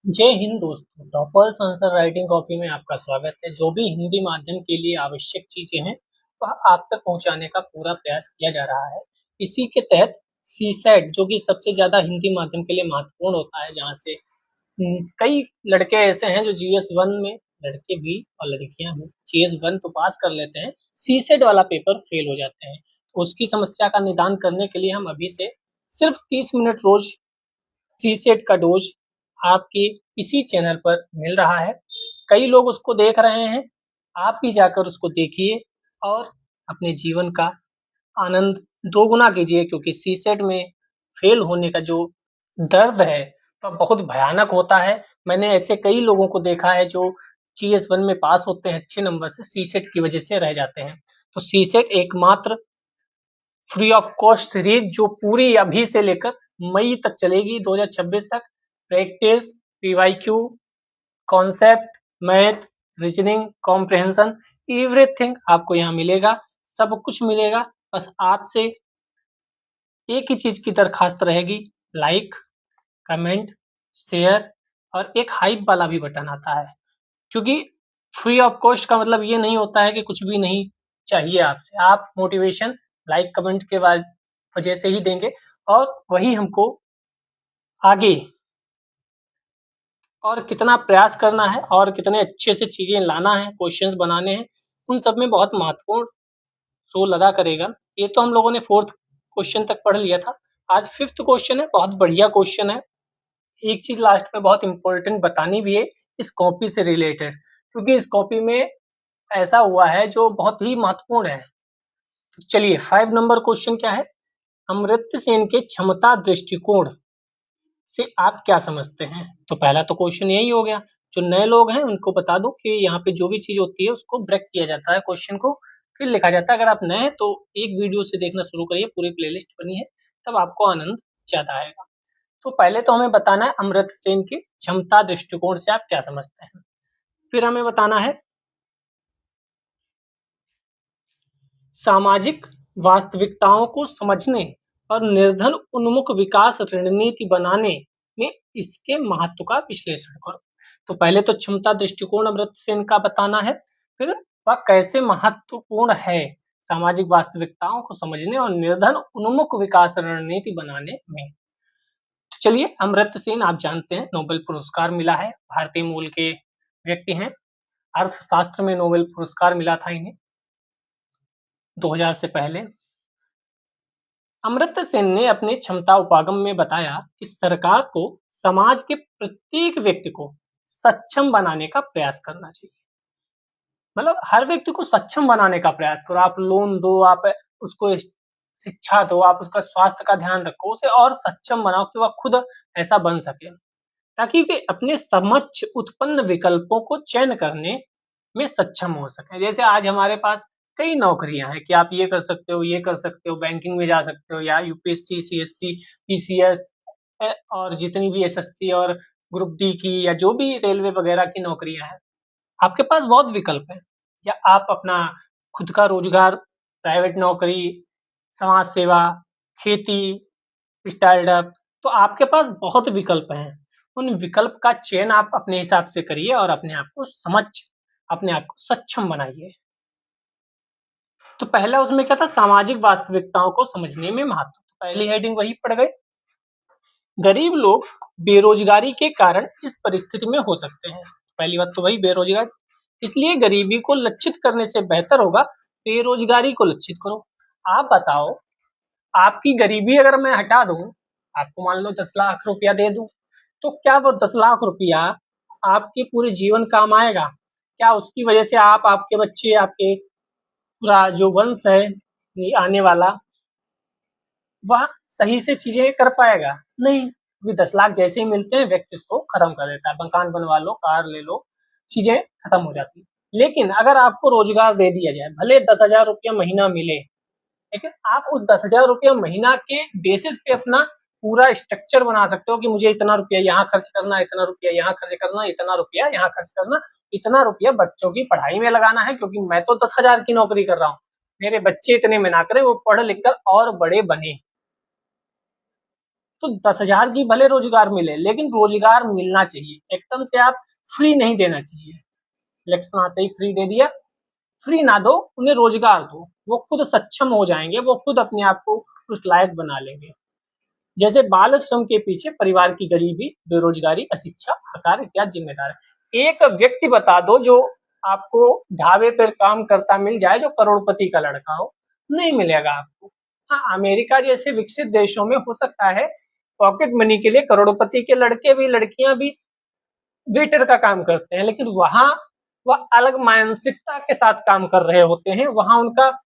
जय हिंद दोस्तों, toppers answer writing copy में आपका स्वागत है। जो भी हिंदी माध्यम के लिए आवश्यक चीजें हैं वह आप तक पहुंचाने का पूरा प्रयास किया जा रहा है। इसी के तहत सीसैट जो कि सबसे ज्यादा हिंदी माध्यम के लिए महत्वपूर्ण होता है, जहां से कई लड़के ऐसे हैं जो जीएस वन में, लड़के भी और लड़कियां भी जीएस वन तो पास कर लेते हैं, सीसेट वाला पेपर फेल हो जाते हैं। तो उसकी समस्या का निदान करने के लिए हम अभी से सिर्फ 30 मिनट रोज सीसेट का डोज आपके इसी चैनल पर मिल रहा है। कई लोग उसको देख रहे हैं, आप भी जाकर उसको देखिए और अपने जीवन का आनंद दोगुना कीजिए, क्योंकि सीसेट में फेल होने का जो दर्द है वह बहुत भयानक होता है। मैंने ऐसे कई लोगों को देखा है जो जीएस वन में पास होते हैं अच्छे नंबर से, सीसेट की वजह से रह जाते हैं। तो सीसेट एकमात्र फ्री ऑफ कॉस्ट सीरीज जो पूरी अभी से लेकर मई तक चलेगी, 2026 तक। Practice, PYQ, concept, math, reasoning, comprehension, everything आपको यहाँ मिलेगा, सब कुछ मिलेगा। बस आपसे एक ही चीज की दरखास्त रहेगी, लाइक, कमेंट, शेयर और एक हाइप वाला भी बटन आता है, क्योंकि फ्री ऑफ कॉस्ट का मतलब ये नहीं होता है कि कुछ भी नहीं चाहिए आपसे। आप मोटिवेशन लाइक कमेंट के बाद वजह से ही देंगे और वही हमको आगे और कितना प्रयास करना है और कितने अच्छे से चीजें लाना है, क्वेश्चंस बनाने हैं, उन सब में बहुत महत्वपूर्ण रोल अदा करेगा। ये तो हम लोगों ने फोर्थ क्वेश्चन तक पढ़ लिया था। आज फिफ्थ क्वेश्चन है, बहुत बढ़िया क्वेश्चन है। एक चीज लास्ट में बहुत इंपॉर्टेंट बतानी भी है इस कॉपी से रिलेटेड, क्योंकि इस कॉपी में ऐसा हुआ है जो बहुत ही महत्वपूर्ण है। तो चलिए, 5 नंबर क्वेश्चन क्या है? अमर्त्य सेन के क्षमता दृष्टिकोण से आप क्या समझते हैं? तो पहला तो क्वेश्चन यही हो गया। जो नए लोग हैं उनको बता दो कि यहाँ पे जो भी चीज होती है उसको ब्रेक किया जाता है, क्वेश्चन को फिर लिखा जाता है। अगर आप नए हैं तो एक वीडियो से देखना शुरू करिए, पूरी प्लेलिस्ट बनी है, तब आपको आनंद ज्यादा आएगा। तो पहले तो हमें बताना है अमर्त्य सेन के क्षमता दृष्टिकोण से आप क्या समझते हैं। फिर हमें बताना है सामाजिक वास्तविकताओं को समझने और निर्धन उन्मुख विकास रणनीति बनाने में इसके महत्व का विश्लेषण करो। तो पहले तो क्षमता दृष्टिकोण अमर्त्य सेन का बताना है, फिर वह कैसे महत्वपूर्ण है सामाजिक वास्तविकताओं को समझने और निर्धन उन्मुख विकास रणनीति बनाने में। तो चलिए, अमर्त्य सेन आप जानते हैं नोबेल पुरस्कार मिला है, भारतीय मूल के व्यक्ति हैं। अर्थशास्त्र में नोबेल पुरस्कार मिला था इन्हें 2000 से पहले। अमर्त्य सेन ने अपने क्षमता उपागम में बताया कि सरकार को समाज के प्रत्येक व्यक्ति को सक्षम बनाने का प्रयास करना चाहिए। मतलब हर व्यक्ति को सक्षम बनाने का प्रयास करो। आप लोन दो, आप उसको शिक्षा दो, आप उसका स्वास्थ्य का ध्यान रखो, उसे और सक्षम बनाओ कि वह खुद ऐसा बन सके, ताकि वे अपने समक्ष उत्पन्न विकल्पों को चयन करने में सक्षम हो सके। जैसे आज हमारे पास कई नौकरियां हैं कि आप ये कर सकते हो, ये कर सकते हो, बैंकिंग में जा सकते हो, या यूपीएससी, सीएससी, पीसीएस और जितनी भी एसएससी और ग्रुप डी की या जो भी रेलवे वगैरह की नौकरियां हैं, आपके पास बहुत विकल्प है। या आप अपना खुद का रोजगार, प्राइवेट नौकरी, समाज सेवा, खेती, स्टार्टअप, तो आपके पास बहुत विकल्प हैं। उन विकल्प का चयन आप अपने हिसाब से करिए और अपने आप को अपने आप को सक्षम बनाइए। तो पहला उसमें क्या था? सामाजिक वास्तविकताओं को समझने में महत्व। तो पहली हेडिंग वही पड़ गई। गरीब लोग बेरोजगारी के कारण इस परिस्थिति में हो सकते हैं। पहली बात तो वही, बेरोजगारी। इसलिए गरीबी को लक्षित करने से बेहतर होगा बेरोजगारी को लक्षित करो। आप बताओ, आपकी गरीबी अगर मैं हटा दूं, आपको मान लो 10 लाख रुपया दे दूं, तो क्या वो 10 लाख रुपया आपके पूरे जीवन काम आएगा? क्या उसकी वजह से आप, आपके बच्चे, आपके पूरा जो वंश है ये आने वाला, वह सही से चीजें कर पाएगा? नहीं, क्योंकि 10 लाख जैसे ही मिलते हैं व्यक्ति उसको खत्म कर देता है। मकान बनवा लो, कार ले लो, चीजें खत्म हो जाती है। लेकिन अगर आपको रोजगार दे दिया जाए, भले 10,000 रुपया महीना मिले, लेकिन आप उस 10,000 रुपया महीना के बेसिस पे अपना पूरा स्ट्रक्चर बना सकते हो कि मुझे इतना रुपया यहाँ खर्च करना, इतना रुपया यहाँ खर्च करना, इतना रुपया यहाँ खर्च करना, इतना रुपया बच्चों की पढ़ाई में लगाना है, क्योंकि मैं तो 10,000 की नौकरी कर रहा हूँ, मेरे बच्चे इतने में ना करें, वो पढ़ लिख कर और बड़े बने। तो 10,000 की भले रोजगार मिले, लेकिन रोजगार मिलना चाहिए। एकदम से आप फ्री नहीं देना चाहिए। इलेक्शन आते ही फ्री दे दिया, फ्री ना दो, उन्हें रोजगार दो। वो खुद सक्षम हो जाएंगे, वो खुद अपने आप को उस लायक बना लेंगे। जैसे बाल श्रम के पीछे परिवार की गरीबी, बेरोजगारी, अशिक्षा, हकार इत्यादि जिम्मेदार है। एक व्यक्ति बता दो जो आपको ढाबे पर काम करता मिल जाए, जो करोड़पति का लड़का हो, नहीं मिलेगा आपको। हाँ, अमेरिका जैसे विकसित देशों में हो सकता है पॉकेट मनी के लिए करोड़पति के लड़के भी लड़कियां भी वेटर का काम करते हैं, लेकिन वहां वह अलग मानसिकता के साथ काम कर रहे होते हैं। वहां उनका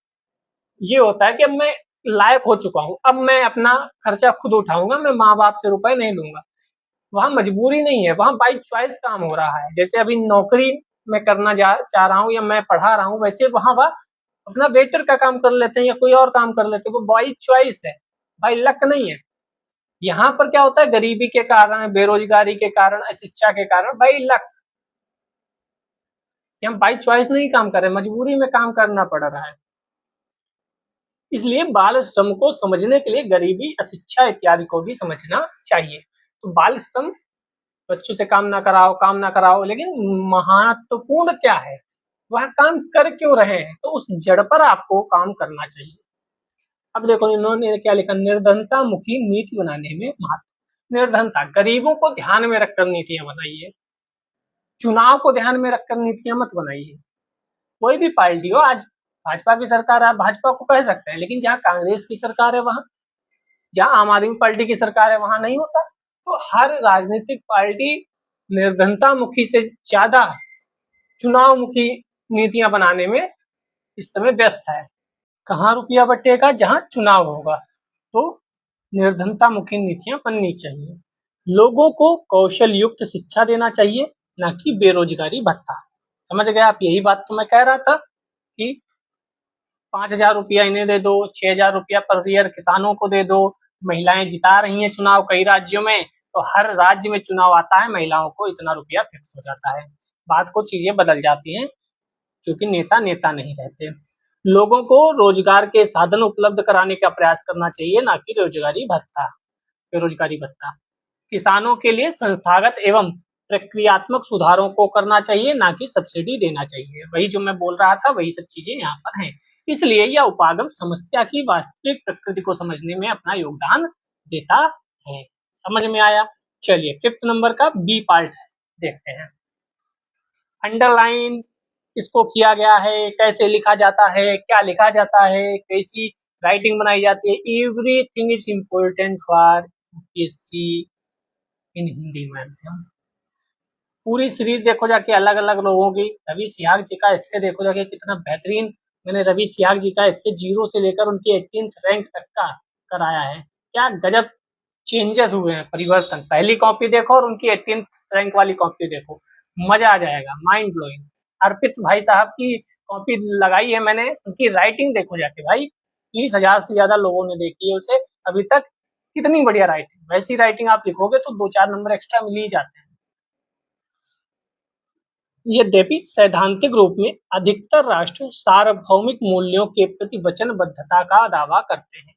ये होता है कि अब मैं लायक हो चुका हूँ, अब मैं अपना खर्चा खुद उठाऊंगा, मैं माँ बाप से रुपए नहीं लूंगा। वहां मजबूरी नहीं है, वहां बाई चॉइस काम हो रहा है। जैसे अभी नौकरी मैं करना चाह रहा हूँ या मैं पढ़ा रहा हूँ, वैसे वहां वह अपना वेटर का काम कर लेते हैं या कोई और काम कर लेते हैं, वो बाई चॉइस है, बाई लक नहीं है। यहाँ पर क्या होता है, गरीबी के कारण, बेरोजगारी के कारण, अशिक्षा के कारण बाई लक, हम बाई चॉइस नहीं काम कर रहे, मजबूरी में काम करना पड़ रहा है। इसलिए बाल श्रम को समझने के लिए गरीबी, अशिक्षा इत्यादि को भी समझना चाहिए। तो बाल श्रम, बच्चों से काम ना कराओ, लेकिन महत्वपूर्ण क्या है, वह काम कर क्यों रहे हैं, तो उस जड़ पर आपको काम करना चाहिए। अब देखो इन्होंने क्या लिखा, निर्धनता मुखी नीति बनाने में महत्व। निर्धनता, गरीबों को ध्यान में रखकर नीतियां बनाइए, चुनाव को ध्यान में रखकर नीतियां मत बनाइए। कोई भी पार्टी हो, आज भाजपा की सरकार, आप भाजपा को कह सकते हैं, लेकिन जहाँ कांग्रेस की सरकार है, वहां जहाँ आम आदमी पार्टी की सरकार है, वहां नहीं होता। तो हर राजनीतिक पार्टी निर्धनता मुखी से ज्यादा चुनाव मुखी नीतियां बनाने में इस समय व्यस्त है। कहाँ रुपया बटेगा, जहां चुनाव होगा। तो निर्धनता मुखी नीतियां बननी चाहिए। लोगों को कौशल युक्त शिक्षा देना चाहिए, ना कि बेरोजगारी भत्ता। समझ गए आप, यही बात तो मैं कह रहा था कि 5,000 रुपया इन्हें दे दो, 6,000 रुपया पर ईयर किसानों को दे दो। महिलाएं जिता रही हैं चुनाव कई राज्यों में, तो हर राज्य में चुनाव आता है, महिलाओं को इतना रुपया फिक्स हो जाता है। बात को चीजें बदल जाती हैं, क्योंकि नेता नेता नहीं रहते। लोगों को रोजगार के साधन उपलब्ध कराने का प्रयास करना चाहिए, ना कि बेरोजगारी भत्ता। किसानों के लिए संस्थागत एवं प्रक्रियात्मक सुधारों को करना चाहिए, ना कि सब्सिडी देना चाहिए। वही जो मैं बोल रहा था, वही सब चीजें यहाँ पर हैं। इसलिए यह उपागम समस्या की वास्तविक प्रकृति को समझने में अपना योगदान देता है। समझ में आया? चलिए 5th नंबर का बी पार्ट देखते हैं। अंडरलाइन किसको किया गया है, कैसे लिखा जाता है, क्या लिखा जाता है, कैसी राइटिंग बनाई जाती है। Everything is important for UPSC इन हिंदी माध्यम। पूरी सीरीज देखो जाके अलग अलग लोगों की। रवि सिहाग जी का इससे देखो जाके कितना बेहतरीन, मैंने रवि सिहाग जी का इससे 0 से लेकर उनकी 18th रैंक तक का कराया है। क्या गजब चेंजेस हुए हैं, परिवर्तन। पहली कॉपी देखो और उनकी 18th रैंक वाली कॉपी देखो, मजा आ जाएगा, माइंड ब्लोइंग। अर्पित भाई साहब की कॉपी लगाई है मैंने, उनकी राइटिंग देखो जाके भाई, 30,000 से ज्यादा लोगों ने देखी है उसे अभी तक। कितनी बढ़िया राइटिंग, वैसी राइटिंग आप लिखोगे तो 2-4 नंबर एक्स्ट्रा मिल ही जाते हैं। यद्यपि सैद्धांतिक रूप में अधिकतर राष्ट्र सार्वभौमिक मूल्यों के प्रति वचनबद्धता का दावा करते हैं,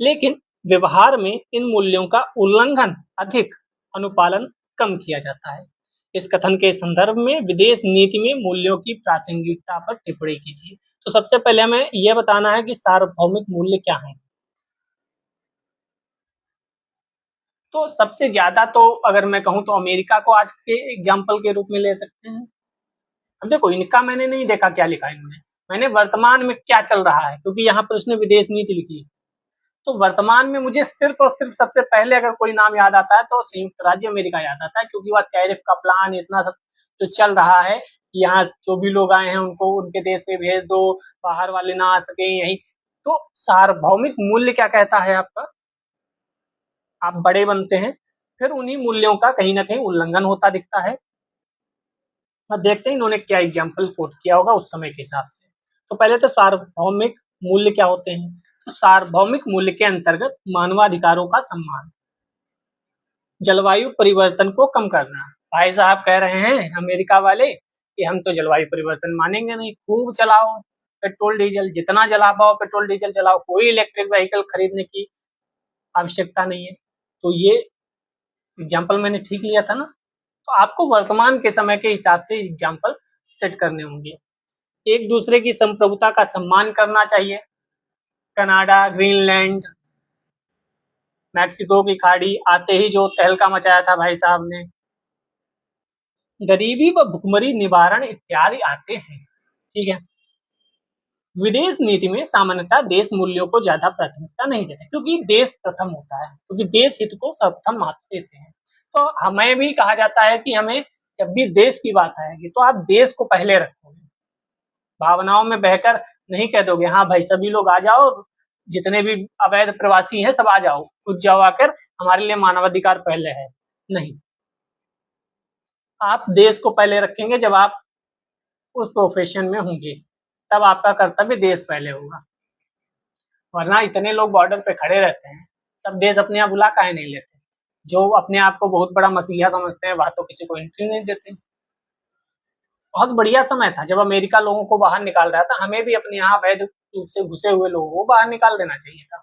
लेकिन व्यवहार में इन मूल्यों का उल्लंघन अधिक, अनुपालन कम किया जाता है। इस कथन के संदर्भ में विदेश नीति में मूल्यों की प्रासंगिकता पर टिप्पणी कीजिए। तो सबसे पहले हमें यह बताना है कि सार्वभौमिक मूल्य क्या है। तो सबसे ज्यादा तो अगर मैं कहूं तो अमेरिका को आज के एग्जाम्पल के रूप में ले सकते हैं। अब देखो इनका मैंने नहीं देखा क्या लिखा है इन्होंने, मैंने वर्तमान में क्या चल रहा है, क्योंकि यहाँ पर उसने विदेश नीति लिखी है। तो वर्तमान में मुझे सिर्फ और सिर्फ सबसे पहले अगर कोई नाम याद आता है तो संयुक्त राज्य अमेरिका याद आता है, क्योंकि वह टैरिफ का प्लान इतना सब जो चल रहा है, यहाँ जो भी लोग आए हैं उनको उनके देश में भेज दो, बाहर वाले ना आ सके यही। तो सार्वभौमिक मूल्य क्या कहता है आपका, आप बड़े बनते हैं, फिर उन्हीं मूल्यों का कहीं ना कहीं उल्लंघन होता दिखता है। और देखते हैं इन्होंने क्या एग्जाम्पल कोट किया होगा उस समय के हिसाब से। तो पहले तो सार्वभौमिक मूल्य क्या होते हैं। तो सार्वभौमिक मूल्य के अंतर्गत मानवाधिकारों का सम्मान, जलवायु परिवर्तन को कम करना। भाई साहब कह रहे हैं अमेरिका वाले कि हम तो जलवायु परिवर्तन मानेंगे नहीं, खूब चलाओ पेट्रोल डीजल, जितना जला पाओ पेट्रोल डीजल चलाओ, कोई इलेक्ट्रिक व्हीकल खरीदने की आवश्यकता नहीं है। तो ये एग्जाम्पल मैंने ठीक लिया था ना। तो आपको वर्तमान के समय के हिसाब से एग्जाम्पल सेट करने होंगे। एक दूसरे की संप्रभुता का सम्मान करना चाहिए। कनाडा, ग्रीनलैंड, मैक्सिको की खाड़ी आते ही जो तहलका मचाया था भाई साहब ने, गरीबी व भुखमरी निवारण इत्यादि आते हैं। ठीक है। विदेश नीति में सामान्यतः देश मूल्यों को ज्यादा प्राथमिकता नहीं देते, क्योंकि देश प्रथम होता है, क्योंकि देश हित को सर्वप्रथम महत्व देते हैं। तो हमें भी कहा जाता है कि हमें जब भी देश की बात आएगी तो आप देश को पहले रखोगे, भावनाओं में बहकर नहीं कह दोगे हाँ भाई सभी लोग आ जाओ, जितने भी अवैध प्रवासी हैं सब आ जाओ, कुछ जाओ आकर, हमारे लिए मानवाधिकार पहले है। नहीं, आप देश को पहले रखेंगे। जब आप उस प्रोफेशन में होंगे तब आपका कर्तव्य देश पहले होगा, वरना इतने लोग बॉर्डर पे खड़े रहते हैं, सब देश अपने यहाँ बुला काहे नहीं लेते। जो अपने आप को बहुत बड़ा मसीहा समझते हैं वहां तो किसी को एंट्री नहीं देते। बहुत बढ़िया समय था जब अमेरिका लोगों को बाहर निकाल रहा था, हमें भी अपने यहाँ अवैध रूप से घुसे हुए लोगों को बाहर निकाल देना चाहिए था,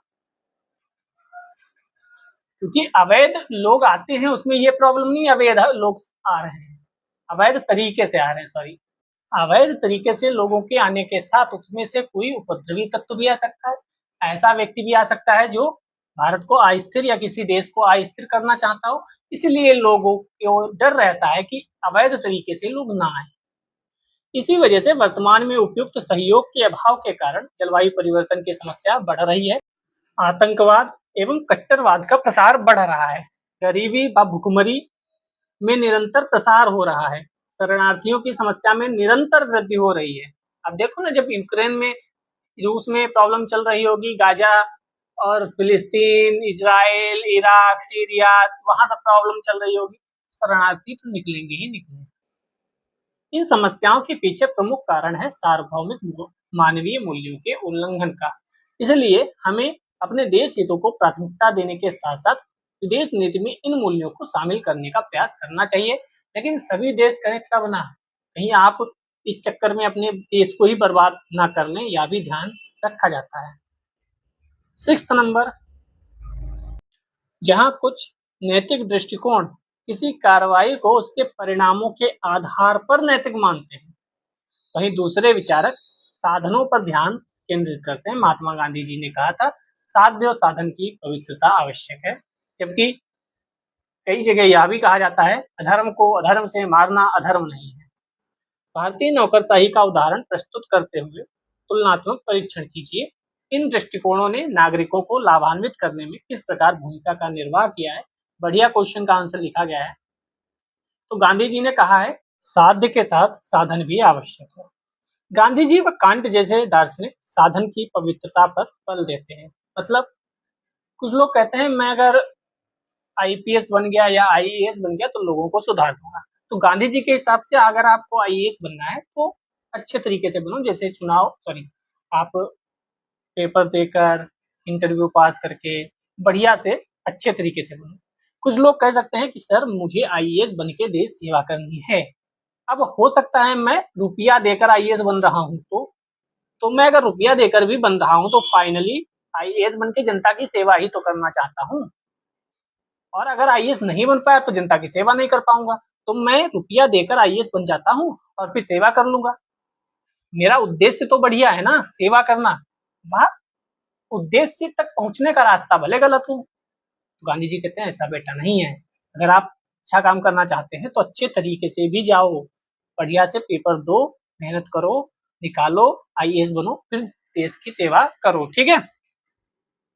क्योंकि अवैध लोग आते हैं उसमें ये प्रॉब्लम नहीं, अवैध लोग आ रहे हैं, अवैध तरीके से आ रहे हैं, सॉरी, अवैध तरीके से लोगों के आने के साथ उसमें से कोई उपद्रवी तत्व भी आ सकता है, ऐसा व्यक्ति भी आ सकता है जो भारत को अस्थिर या किसी देश को अस्थिर करना चाहता हो, इसलिए लोगों को डर रहता है कि अवैध तरीके से लोग ना आए। इसी वजह से वर्तमान में उपयुक्त सहयोग के अभाव के कारण जलवायु परिवर्तन की समस्या बढ़ रही है, आतंकवाद एवं कट्टरवाद का प्रसार बढ़ रहा है, गरीबी व भुखमरी में निरंतर प्रसार हो रहा है, शरणार्थियों की समस्या में निरंतर वृद्धि हो रही है। अब देखो ना, जब यूक्रेन में, रूस में प्रॉब्लम चल रही होगी, गाजा और फिलिस्तीन, इजराइल, इराक, सीरिया, वहां सब प्रॉब्लम चल रही होगी, शरणार्थी तो निकलेंगे ही निकलेंगे। इन समस्याओं के पीछे प्रमुख कारण है सार्वभौमिक मानवीय मूल्यों के उल्लंघन का। इसलिए हमें अपने देश हितों को प्राथमिकता देने के साथ साथ विदेश नीति में इन मूल्यों को शामिल करने का प्रयास करना चाहिए, लेकिन सभी देश करें तब ना, कहीं आप इस चक्कर में अपने देश को ही बर्बाद ना कर लें, यह भी ध्यान रखा जाता है। 6 नंबर, जहां कुछ नैतिक दृष्टिकोण किसी कार्रवाई को उसके परिणामों के आधार पर नैतिक मानते हैं, वहीं दूसरे विचारक साधनों पर ध्यान केंद्रित करते हैं। महात्मा गांधी जी ने कहा था साध्य और साधन की पवित्रता आवश्यक है, जबकि कई जगह यह भी कहा जाता है अधर्म को अधर्म से मारना अधर्म नहीं है। भारतीय नौकरशाही का उदाहरण प्रस्तुत करते हुए तुलनात्मक परीक्षण कीजिए। इन दृष्टिकोणों ने नागरिकों को लाभान्वित करने में किस प्रकार भूमिका का निर्वाह किया है। बढ़िया क्वेश्चन का आंसर लिखा गया है। तो गांधी जी ने कहा है साध्य के साथ साधन भी आवश्यक है। गांधी जी व कांट जैसे दार्शनिक साधन की पवित्रता पर बल देते हैं। मतलब कुछ लोग कहते हैं मैं अगर आईपीएस बन गया या आईएएस बन गया तो लोगों को सुधार दूंगा। तो गांधी जी के हिसाब से अगर आपको आईएएस बनना है तो अच्छे तरीके से बनो, जैसे आप पेपर देकर इंटरव्यू पास करके बढ़िया से अच्छे तरीके से बनो। कुछ लोग कह सकते हैं कि सर मुझे आईएएस बन के देश सेवा करनी है। अब हो सकता है मैं रुपया देकर आईएएस बन रहा हूँ, तो मैं अगर रुपया देकर भी बन रहा हूँ तो फाइनली आईएएस बन के जनता की सेवा ही तो करना चाहता हूँ, और अगर आईएएस नहीं बन पाया तो जनता की सेवा नहीं कर पाऊंगा, तो मैं रुपया देकर आईएएस बन जाता हूँ और फिर सेवा कर लूंगा। मेरा उद्देश्य तो बढ़िया है ना, सेवा करना, वह उद्देश्य तक पहुंचने का रास्ता भले गलत हो। तो गांधी जी कहते हैं ऐसा बेटा नहीं है, अगर आप अच्छा काम करना चाहते हैं तो अच्छे तरीके से भी जाओ, बढ़िया से पेपर दो, मेहनत करो, निकालो, आईएएस बनो, फिर देश की सेवा करो। ठीक है।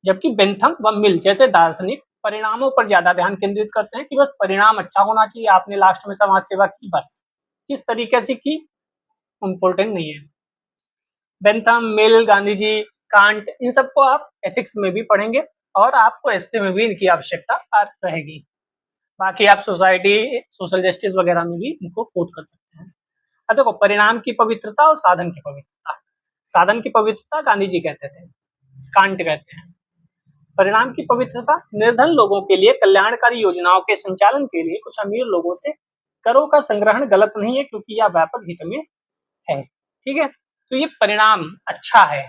जबकि बेंथम व मिल जैसे दार्शनिक परिणामों पर ज्यादा ध्यान केंद्रित करते हैं कि बस परिणाम अच्छा होना चाहिए, आपने लास्ट में समाज सेवा की, बस किस तरीके से की इम्पोर्टेंट नहीं है। Bentham, Mill, Gandhi ji, Kant, इन सबको आप एथिक्स में भी पढ़ेंगे और आपको एसए में भी इनकी आवश्यकता रहेगी। बाकी आप सोशल जस्टिस वगैरह में भी इनको कोट कर सकते हैं। अब देखो, परिणाम की पवित्रता और साधन की पवित्रता। साधन की पवित्रता गांधी जी कहते थे, कांट कहते हैं। परिणाम की पवित्रता, निर्धन लोगों के लिए कल्याणकारी योजनाओं के संचालन के लिए कुछ अमीर लोगों से करों का संग्रहण गलत नहीं है, क्योंकि यह व्यापक हित में है। ठीक है। तो ये परिणाम अच्छा है,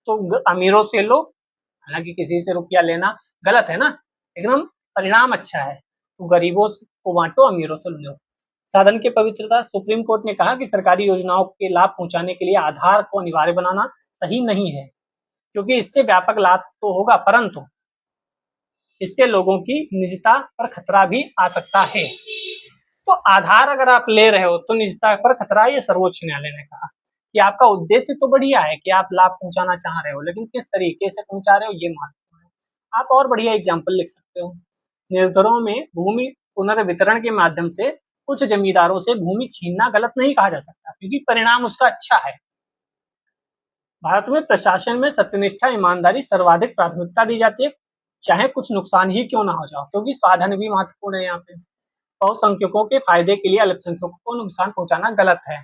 तो अमीरों से लो, हालांकि किसी से रुपया लेना गलत है ना, एकदम परिणाम अच्छा है, तो गरीबों को बांटो, अमीरों से लो। साधन की पवित्रता, सुप्रीम कोर्ट ने कहा कि सरकारी योजनाओं के लाभ पहुंचाने के लिए आधार को अनिवार्य बनाना सही नहीं है, क्योंकि इससे व्यापक लाभ तो होगा, परंतु इससे लोगों की निजता पर खतरा भी आ सकता है। तो आधार अगर आप ले रहे हो तो निजता पर खतरा, ये सर्वोच्च न्यायालय ने कहा कि आपका उद्देश्य तो बढ़िया है कि आप लाभ पहुंचाना चाह रहे हो, लेकिन किस तरीके से पहुंचा रहे हो ये महत्वपूर्ण है। आप और बढ़िया एग्जाम्पल लिख सकते हो। निर्धरों में भूमि पुनर्वितरण के माध्यम से कुछ जमींदारों से भूमि छीनना गलत नहीं कहा जा सकता, क्योंकि परिणाम उसका अच्छा है। भारत में प्रशासन में सत्यनिष्ठा, ईमानदारी सर्वाधिक प्राथमिकता दी जाती है, चाहे कुछ नुकसान ही क्यों ना हो जाओ, क्योंकि साधन भी महत्वपूर्ण है। यहाँ पे बहुसंख्यकों के फायदे के लिए अल्पसंख्यकों को नुकसान पहुंचाना गलत है।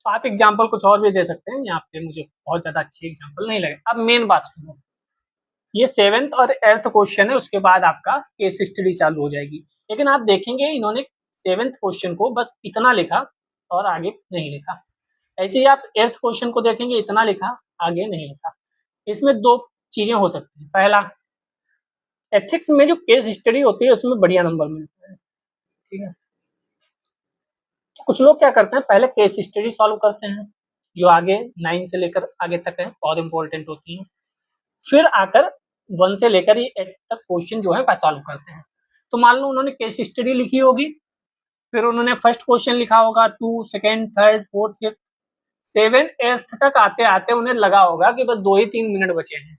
तो आप एग्जाम्पल कुछ और भी दे सकते हैं, यहाँ पे मुझे बहुत ज्यादा अच्छी एग्जाम्पल नहीं लगे। अब मेन बात सुनो, ये 7th और 8th क्वेश्चन है, उसके बाद आपका केस स्टडी चालू हो जाएगी। लेकिन आप देखेंगे इन्होंने 7th क्वेश्चन को बस इतना लिखा और आगे नहीं लिखा। ऐसे ही आप 8th क्वेश्चन को देखेंगे, इतना लिखा, आगे नहीं लिखा। इसमें दो चीजें हो सकती हैं। पहला, एथिक्स में जो केस स्टडी होती है उसमें बढ़िया नंबर मिलते हैं, ठीक है। तो कुछ लोग क्या करते हैं, पहले केस स्टडी सॉल्व करते हैं, जो आगे 9 से लेकर आगे तक है, बहुत इंपॉर्टेंट होती है। फिर आकर 1 से लेकर 8 तक क्वेश्चन जो है वह सॉल्व करते हैं। तो मान लो उन्होंने केस स्टडी लिखी होगी, फिर उन्होंने फर्स्ट क्वेश्चन लिखा होगा, 2, सेकेंड, थर्ड, फोर्थ, फिफ्थ, 7, 8 तक आते आते उन्हें लगा होगा कि बस 2 ही 3 मिनट बचे हैं,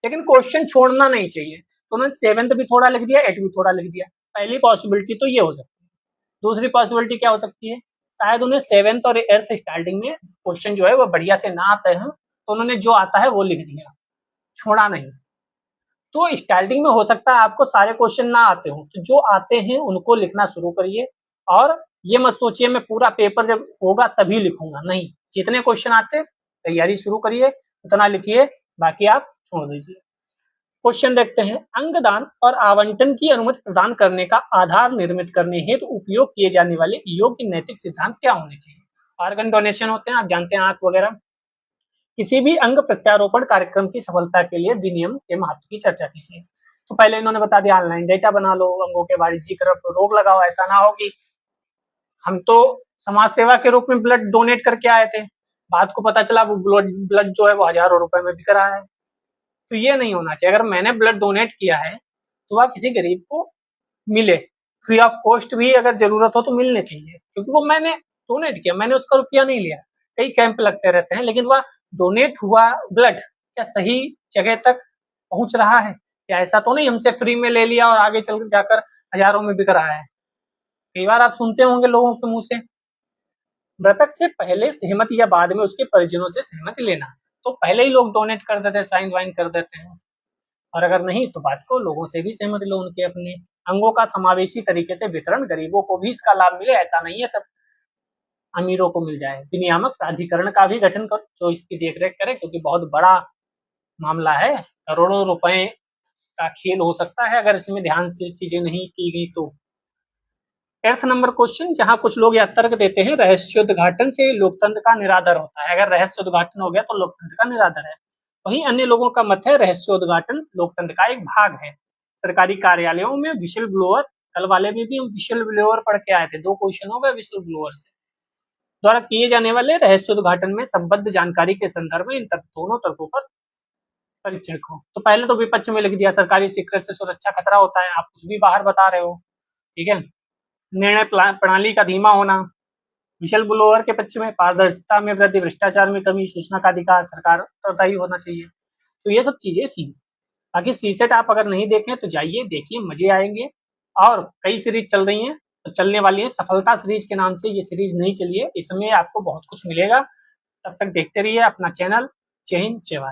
लेकिन क्वेश्चन छोड़ना नहीं चाहिए। तो उन्होंने 7th भी थोड़ा लिख दिया, 8 भी थोड़ा लिख दिया। पहली पॉसिबिलिटी तो ये हो सकती है। दूसरी पॉसिबिलिटी क्या हो सकती है, शायद उन्हें 7th और 8th स्टार्टिंग में क्वेश्चन जो है वो बढ़िया से ना आते हैं, तो उन्होंने जो आता है वो लिख दिया, छोड़ा नहीं। तो स्टार्टिंग में हो सकता है आपको सारे क्वेश्चन ना आते हो, तो जो आते हैं उनको लिखना शुरू करिए। और ये मत सोचिए मैं पूरा पेपर जब होगा तभी लिखूंगा, नहीं, जितने क्वेश्चन आते तैयारी शुरू करिए, उतना लिखिए, बाकी आप छोड़ दीजिए। क्वेश्चन देखते हैं, अंगदान और आवंटन की अनुमति प्रदान करने का आधार निर्मित करने हेतु उपयोग किए जाने वाले योग्य नैतिक सिद्धांत क्या होने चाहिए। ऑर्गन डोनेशन होते हैं, आप जानते हैं, आंख वगैरह। किसी भी अंग प्रत्यारोपण कार्यक्रम की सफलता के लिए विनियम के महत्व की चर्चा कीजिए। तो पहले इन्होंने बता दिया, ऑनलाइन डेटा बना लो, अंगों के वाणिज्यीकरण पर रोक लगाओ। ऐसा ना हो कि हम तो समाज सेवा के रूप में ब्लड डोनेट करके आए थे, बात को पता चला वो ब्लड जो है वो हजारों रुपए में बिक रहा है। तो ये नहीं होना चाहिए। अगर मैंने ब्लड डोनेट किया है तो वह किसी गरीब को मिले, फ्री ऑफ कॉस्ट भी अगर जरूरत हो तो मिलने चाहिए, क्योंकि वो मैंने डोनेट किया, मैंने उसका रुपया नहीं लिया। कई कैंप लगते रहते हैं, लेकिन वह डोनेट हुआ ब्लड क्या सही जगह तक पहुंच रहा है, या ऐसा तो नहीं हमसे फ्री में ले लिया और आगे चल जाकर हजारों में बिक रहा है। कई बार आप सुनते होंगे लोगों के मुंह से, मृतक से पहले सहमति या बाद में उसके परिजनों से सहमति लेना। तो पहले ही लोग डोनेट कर देते हैं, साइन वाइन कर देते हैं, और अगर नहीं तो बात को लोगों से भी सहमति लो। उनके अपने अंगों का समावेशी तरीके से वितरण, गरीबों को भी इसका लाभ मिले, ऐसा नहीं है सब अमीरों को मिल जाए। विनियामक प्राधिकरण का भी गठन करो जो इसकी देखरेख करे, क्योंकि बहुत बड़ा मामला है, करोड़ों रुपए का खेल हो सकता है अगर इसमें ध्यान से चीजें नहीं की गई तो। 8th नंबर क्वेश्चन, जहां कुछ लोग यह तर्क देते हैं रहस्योद्घाटन से लोकतंत्र का निरादर होता है। अगर रहस्योद्घाटन हो गया तो लोकतंत्र का निरादर है। वहीं अन्य लोगों का मत है रहस्योद्घाटन लोकतंत्र का एक भाग है। सरकारी कार्यालयों में विशल ब्लोअर, कल वाले में भी हम विशल ब्लोअर पढ़ के आए थे, 2 क्वेश्चन हो गए विशल ब्लोअर से, द्वारा किए जाने वाले रहस्योद्घाटन में संबद्ध जानकारी के संदर्भ में इन दोनों तर्कों पर परीक्षण को। तो पहले तो विपक्ष में लिख दिया, सरकारी सीक्रेट से सुरक्षा खतरा होता है, आप कुछ भी बाहर बता रहे हो, ठीक है। निर्णय प्रणाली का धीमा होना, विशल ब्लोअर के पक्ष में पारदर्शिता में वृद्धि, भ्रष्टाचार में कमी, सूचना का अधिकार सरकार उत्तरदायी होना चाहिए। तो ये सब चीजें थी। बाकी सीसेट आप अगर नहीं देखें तो जाइए देखिए, मजे आएंगे। और कई सीरीज चल रही हैं, तो चलने वाली है, सफलता सीरीज के नाम से ये सीरीज नहीं चली है, इसमें आपको बहुत कुछ मिलेगा। तब तक देखते रहिए अपना चैनल। जय हिंद, जय भारत।